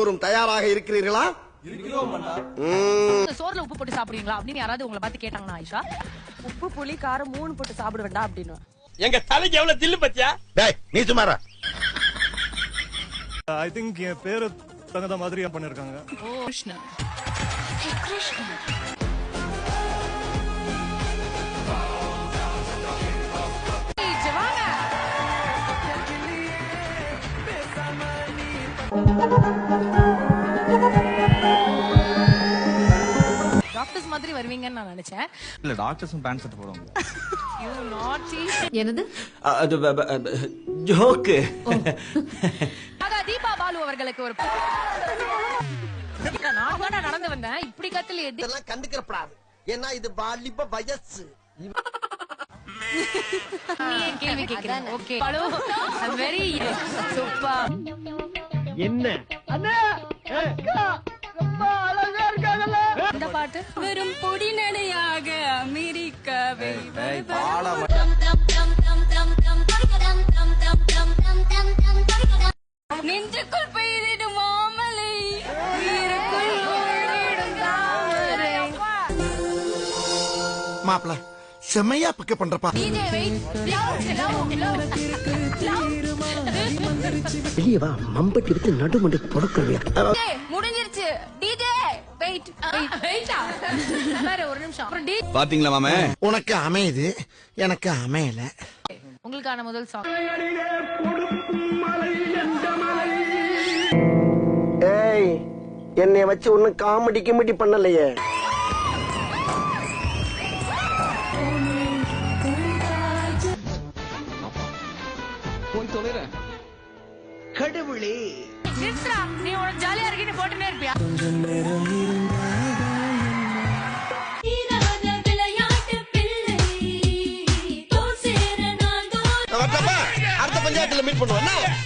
எல்லோரும் தயாராக இருக்கிறீர்களா? சோறுல உப்பு போட்டு சாப்பிடுவீங்களா அப்படின்னு யாராவது உங்களை பார்த்து கேட்டாங்கன்னா ஆயிஷா, உப்பு புளி காரம் 3 போட்டு சாப்பிட வேண்டாம் அப்படின்னு. எங்க தலைக்கு எவ்வளவு தில்லு பத்தியா? டேய் நீ சுமாரா. ஐ திங்க் என் பேரு தகுந்த மாதிரி பண்ணிருக்காங்க. ஓ கிருஷ்ணா. டாக்டர்ஸ் மாதிரி வருவீங்கன்னு நான் நினைச்சேன். இல்ல டாக்டர்ஸும் பேண்ட் ஷர்ட் போடுவாங்க. யூ நாட்டி. என்னது ஜோக்கு. ஆக தீபா பாலு அவர்களுக்கு ஒரு நான் தானே நடந்து வந்தேன். இப்படி கத்தல இதெல்லாம் கண்டுக்கிறப்படாது. ஏன்னா இது வாலிப வயசு. நீ கேள்வி கேக்குறேன். Okay Balu very super. என்ன அண்ணா அக்கா ரொம்ப அழகா இருக்காங்கல. இந்த பாட்டு வெறும் பொடி நடையாக அமெரிக்காவை நெஞ்சுக்குள் பெய்திடும் மாமலை நீருக்குள் ஓடிடும் தாமரை. மாப்ள செமையா பிக்கப் பண்றப்பா. டிஜே வெயிட் வெளிய வா மம்பட்டி எடுத்து நடுமண்டை பொறுக்கறியா? முடிஞ்சிருச்சு. டிஜே வெயிட் வெயிட்டா வேற ஒரு நிமிஷம். அப்புறம் பாத்தீங்களா மாமே, உனக்கு அமையுது எனக்கு அமையல. உங்களுக்கான முதல் சாங். ஏய் என்னைய வச்சு ஒன்னும் காமெடி கிமெடி பண்ணலையே. போய் தொலைறேன். கடவுளே நிறுத்துடா. நீ உனக்கு ஜாலியா இருக்கீன்னு போட்டுனே இருப்பியா? அடுத்த பஞ்சாயத்துல மீட் பண்ணுவோம்.